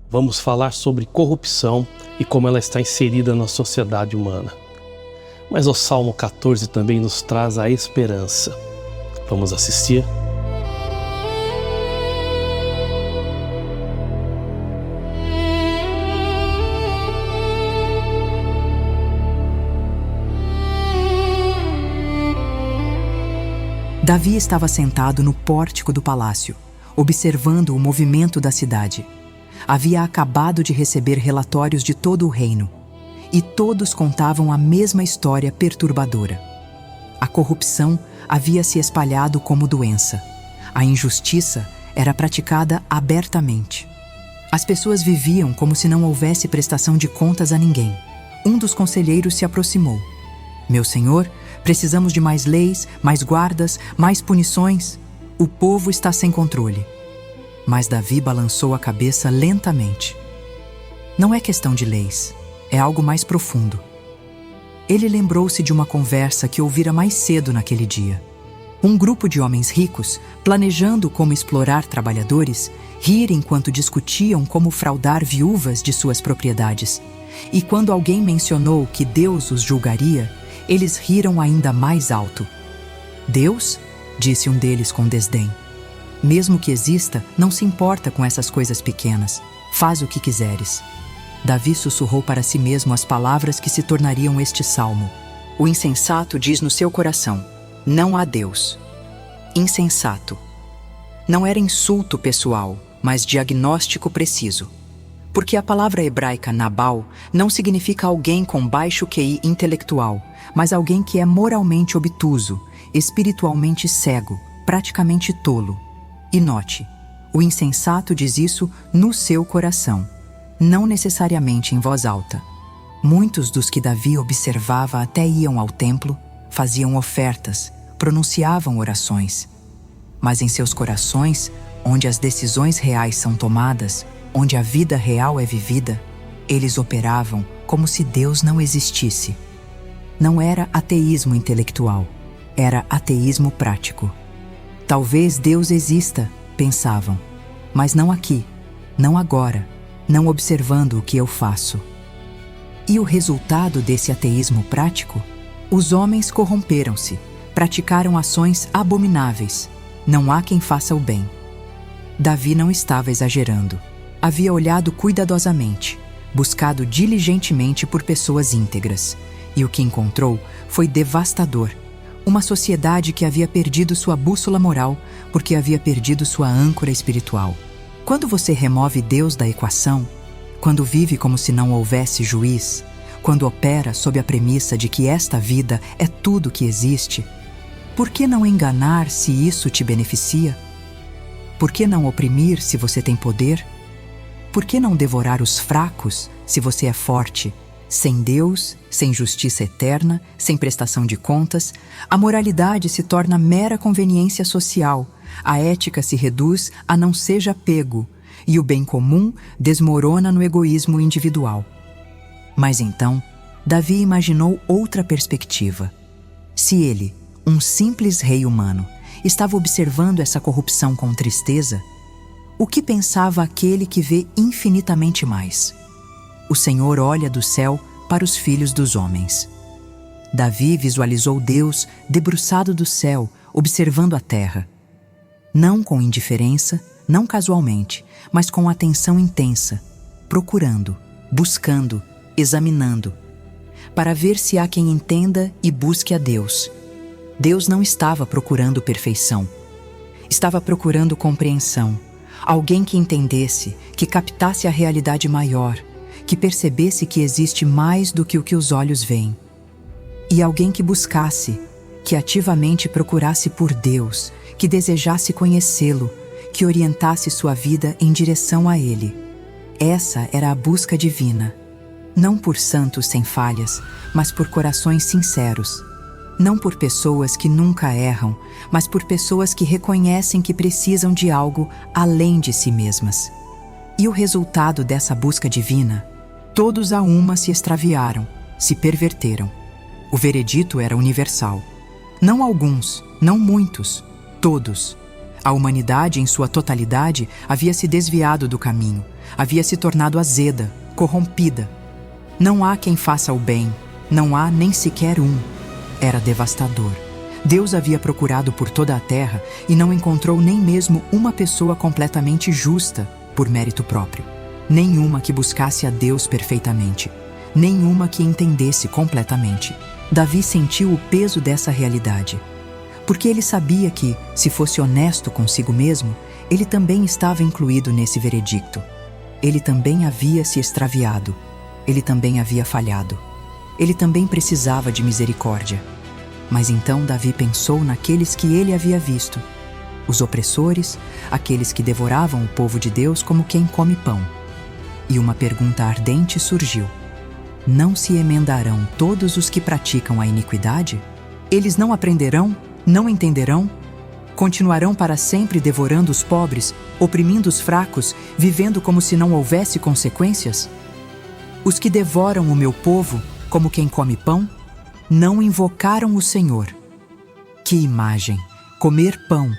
Vamos falar sobre corrupção e como ela está inserida na sociedade humana. Mas o Salmo 14 também nos traz a esperança. Vamos assistir? Davi estava sentado no pórtico do palácio, observando o movimento da cidade. Havia acabado de receber relatórios de todo o reino, e todos contavam a mesma história perturbadora. A corrupção havia se espalhado como doença. A injustiça era praticada abertamente. As pessoas viviam como se não houvesse prestação de contas a ninguém. Um dos conselheiros se aproximou. "Meu senhor, precisamos de mais leis, mais guardas, mais punições. O povo está sem controle." Mas Davi balançou a cabeça lentamente. Não é questão de leis, é algo mais profundo. Ele lembrou-se de uma conversa que ouvira mais cedo naquele dia. Um grupo de homens ricos, planejando como explorar trabalhadores, rir enquanto discutiam como fraudar viúvas de suas propriedades. E quando alguém mencionou que Deus os julgaria, eles riram ainda mais alto. "Deus?", disse um deles com desdém. "Mesmo que exista, não se importa com essas coisas pequenas. Faz o que quiseres." Davi sussurrou para si mesmo as palavras que se tornariam este salmo. O insensato diz no seu coração: "Não há Deus." Insensato. Não era insulto pessoal, mas diagnóstico preciso. Porque a palavra hebraica Nabal não significa alguém com baixo QI intelectual, mas alguém que é moralmente obtuso, espiritualmente cego, praticamente tolo. E note, o insensato diz isso no seu coração, não necessariamente em voz alta. Muitos dos que Davi observava até iam ao templo, faziam ofertas, pronunciavam orações. Mas em seus corações, onde as decisões reais são tomadas, onde a vida real é vivida, eles operavam como se Deus não existisse. Não era ateísmo intelectual, era ateísmo prático. Talvez Deus exista, pensavam, mas não aqui, não agora, não observando o que eu faço. E o resultado desse ateísmo prático? Os homens corromperam-se, praticaram ações abomináveis. Não há quem faça o bem. Davi não estava exagerando. Havia olhado cuidadosamente, buscado diligentemente por pessoas íntegras, e o que encontrou foi devastador. Uma sociedade que havia perdido sua bússola moral porque havia perdido sua âncora espiritual. Quando você remove Deus da equação, quando vive como se não houvesse juiz, quando opera sob a premissa de que esta vida é tudo que existe, por que não enganar se isso te beneficia? Por que não oprimir se você tem poder? Por que não devorar os fracos se você é forte? Sem Deus, sem justiça eterna, sem prestação de contas, a moralidade se torna mera conveniência social, a ética se reduz a não seja apego, e o bem comum desmorona no egoísmo individual. Mas então, Davi imaginou outra perspectiva. Se ele, um simples rei humano, estava observando essa corrupção com tristeza, o que pensava aquele que vê infinitamente mais? O Senhor olha do céu para os filhos dos homens. Davi visualizou Deus debruçado do céu, observando a terra. Não com indiferença, não casualmente, mas com atenção intensa, procurando, buscando, examinando, para ver se há quem entenda e busque a Deus. Deus não estava procurando perfeição. Estava procurando compreensão. Alguém que entendesse, que captasse a realidade maior, que percebesse que existe mais do que o que os olhos veem. E alguém que buscasse, que ativamente procurasse por Deus, que desejasse conhecê-lo, que orientasse sua vida em direção a Ele. Essa era a busca divina. Não por santos sem falhas, mas por corações sinceros. Não por pessoas que nunca erram, mas por pessoas que reconhecem que precisam de algo além de si mesmas. E o resultado dessa busca divina? Todos a uma se extraviaram, se perverteram. O veredito era universal. Não alguns, não muitos, todos. A humanidade, em sua totalidade, havia se desviado do caminho, havia se tornado azeda, corrompida. Não há quem faça o bem, não há nem sequer um. Era devastador. Deus havia procurado por toda a terra e não encontrou nem mesmo uma pessoa completamente justa por mérito próprio. Nenhuma que buscasse a Deus perfeitamente. Nenhuma que entendesse completamente. Davi sentiu o peso dessa realidade. Porque ele sabia que, se fosse honesto consigo mesmo, ele também estava incluído nesse veredicto. Ele também havia se extraviado. Ele também havia falhado. Ele também precisava de misericórdia. Mas então Davi pensou naqueles que ele havia visto. Os opressores, aqueles que devoravam o povo de Deus como quem come pão. E uma pergunta ardente surgiu. Não se emendarão todos os que praticam a iniquidade? Eles não aprenderão? Não entenderão? Continuarão para sempre devorando os pobres, oprimindo os fracos, vivendo como se não houvesse consequências? Os que devoram o meu povo, como quem come pão, não invocaram o Senhor. Que imagem! Comer pão,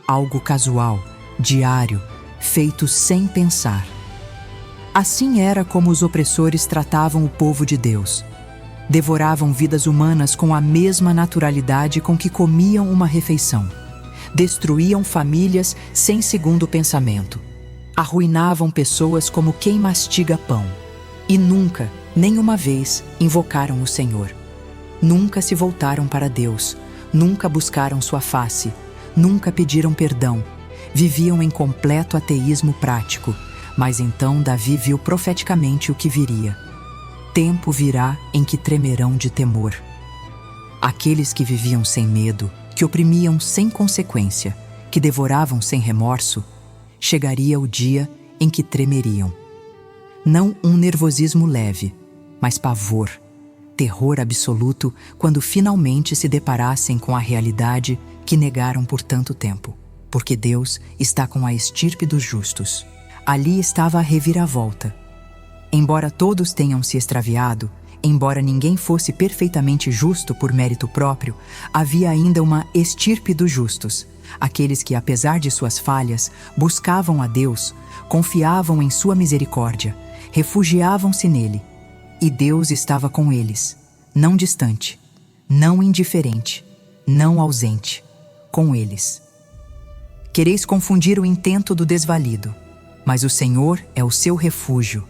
algo casual, diário, feito sem pensar. Assim era como os opressores tratavam o povo de Deus. Devoravam vidas humanas com a mesma naturalidade com que comiam uma refeição. Destruíam famílias sem segundo pensamento. Arruinavam pessoas como quem mastiga pão. E nunca, nem uma vez, invocaram o Senhor. Nunca se voltaram para Deus. Nunca buscaram sua face. Nunca pediram perdão. Viviam em completo ateísmo prático. Mas então Davi viu profeticamente o que viria. Tempo virá em que tremerão de temor. Aqueles que viviam sem medo, que oprimiam sem consequência, que devoravam sem remorso, chegaria o dia em que tremeriam. Não um nervosismo leve, mas pavor, terror absoluto quando finalmente se deparassem com a realidade que negaram por tanto tempo, porque Deus está com a estirpe dos justos. Ali estava a reviravolta. Embora todos tenham se extraviado, embora ninguém fosse perfeitamente justo por mérito próprio, havia ainda uma estirpe dos justos, aqueles que, apesar de suas falhas, buscavam a Deus, confiavam em sua misericórdia, refugiavam-se nele, e Deus estava com eles, não distante, não indiferente, não ausente, com eles. Quereis confundir o intento do desvalido, mas o Senhor é o seu refúgio.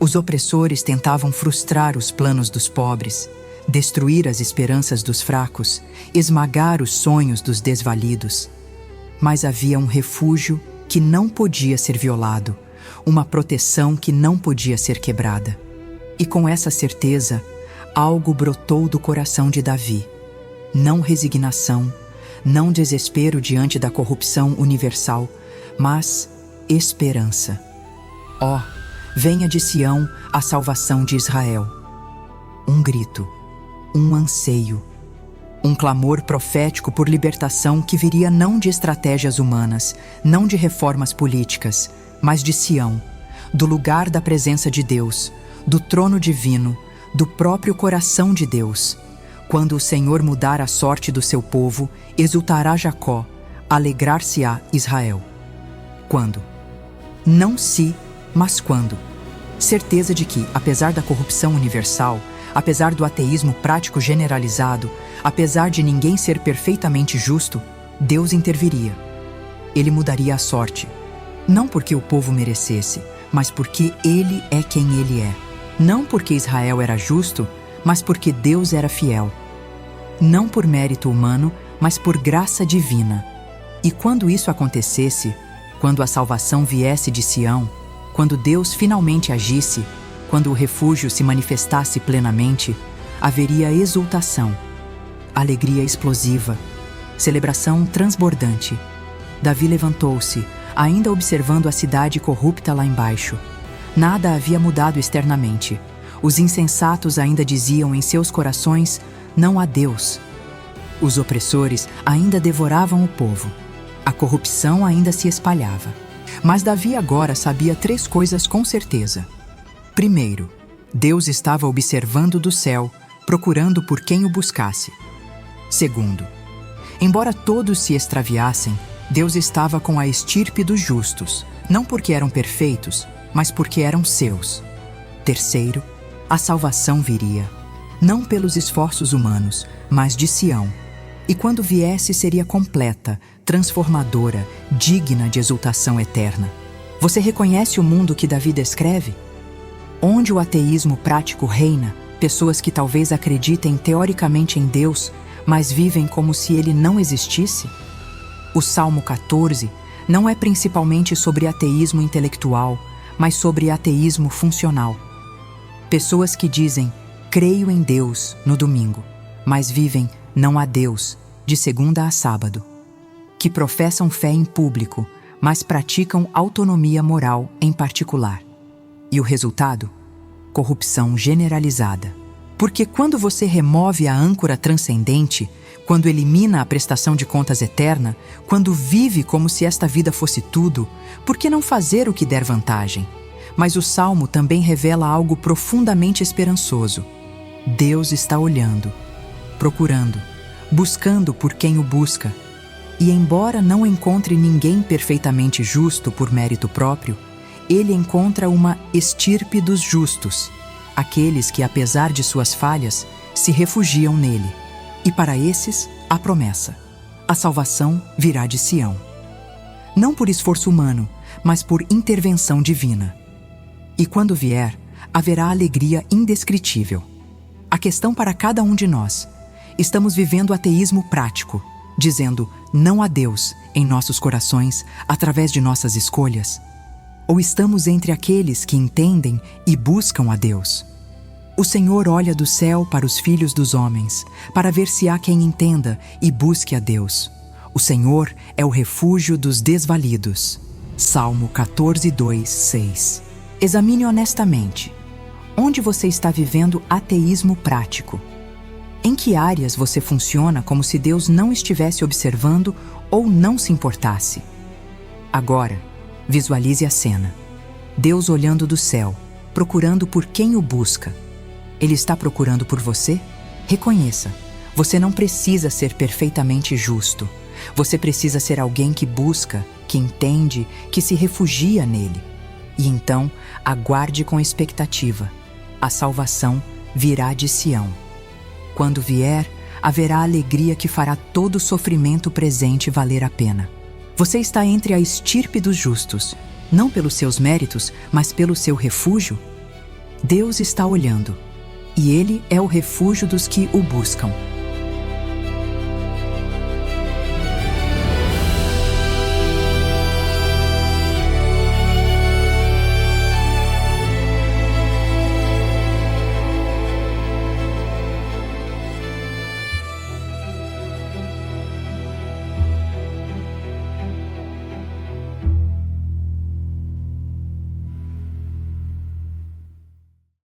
Os opressores tentavam frustrar os planos dos pobres, destruir as esperanças dos fracos, esmagar os sonhos dos desvalidos. Mas havia um refúgio que não podia ser violado, uma proteção que não podia ser quebrada. E com essa certeza, algo brotou do coração de Davi. Não resignação, não desespero diante da corrupção universal, mas esperança. Ó, venha de Sião a salvação de Israel. Um grito, um anseio, um clamor profético por libertação que viria não de estratégias humanas, não de reformas políticas, mas de Sião, do lugar da presença de Deus, do trono divino, do próprio coração de Deus. Quando o Senhor mudar a sorte do seu povo, exultará Jacó, alegrar-se-á Israel. Quando? Não se, mas quando? Certeza de que, apesar da corrupção universal, apesar do ateísmo prático generalizado, apesar de ninguém ser perfeitamente justo, Deus interviria. Ele mudaria a sorte. Não porque o povo merecesse, mas porque Ele é quem Ele é. Não porque Israel era justo, mas porque Deus era fiel. Não por mérito humano, mas por graça divina. E quando isso acontecesse, quando a salvação viesse de Sião, quando Deus finalmente agisse, quando o refúgio se manifestasse plenamente, haveria exultação, alegria explosiva, celebração transbordante. Davi levantou-se, ainda observando a cidade corrupta lá embaixo. Nada havia mudado externamente. Os insensatos ainda diziam em seus corações: não há Deus. Os opressores ainda devoravam o povo. A corrupção ainda se espalhava. Mas Davi agora sabia 3 coisas com certeza. Primeiro, Deus estava observando do céu, procurando por quem o buscasse. Segundo, embora todos se extraviassem, Deus estava com a estirpe dos justos, não porque eram perfeitos, mas porque eram seus. Terceiro, a salvação viria, não pelos esforços humanos, mas de Sião. E quando viesse, seria completa, transformadora, digna de exultação eterna. Você reconhece o mundo que Davi descreve? Onde o ateísmo prático reina, pessoas que talvez acreditem teoricamente em Deus, mas vivem como se ele não existisse? O Salmo 14 não é principalmente sobre ateísmo intelectual, mas sobre ateísmo funcional. Pessoas que dizem, creio em Deus, no domingo, mas vivem não há Deus, de segunda a sábado. Que professam fé em público, mas praticam autonomia moral em particular. E o resultado? Corrupção generalizada. Porque quando você remove a âncora transcendente, quando elimina a prestação de contas eterna, quando vive como se esta vida fosse tudo, por que não fazer o que der vantagem? Mas o Salmo também revela algo profundamente esperançoso. Deus está olhando, procurando, buscando por quem o busca. E embora não encontre ninguém perfeitamente justo por mérito próprio, ele encontra uma estirpe dos justos, aqueles que, apesar de suas falhas, se refugiam nele. E para esses, a promessa: a salvação virá de Sião. Não por esforço humano, mas por intervenção divina. E quando vier, haverá alegria indescritível. A questão para cada um de nós: estamos vivendo ateísmo prático, dizendo não a Deus em nossos corações através de nossas escolhas? Ou estamos entre aqueles que entendem e buscam a Deus? O Senhor olha do céu para os filhos dos homens, para ver se há quem entenda e busque a Deus. O Senhor é o refúgio dos desvalidos. Salmo 14, 2, 6. Examine honestamente. Onde você está vivendo ateísmo prático? Em que áreas você funciona como se Deus não estivesse observando ou não se importasse? Agora, visualize a cena. Deus olhando do céu, procurando por quem o busca. Ele está procurando por você? Reconheça, você não precisa ser perfeitamente justo. Você precisa ser alguém que busca, que entende, que se refugia nele. E então, aguarde com expectativa. A salvação virá de Sião. Quando vier, haverá alegria que fará todo o sofrimento presente valer a pena. Você está entre a estirpe dos justos, não pelos seus méritos, mas pelo seu refúgio? Deus está olhando, e Ele é o refúgio dos que o buscam.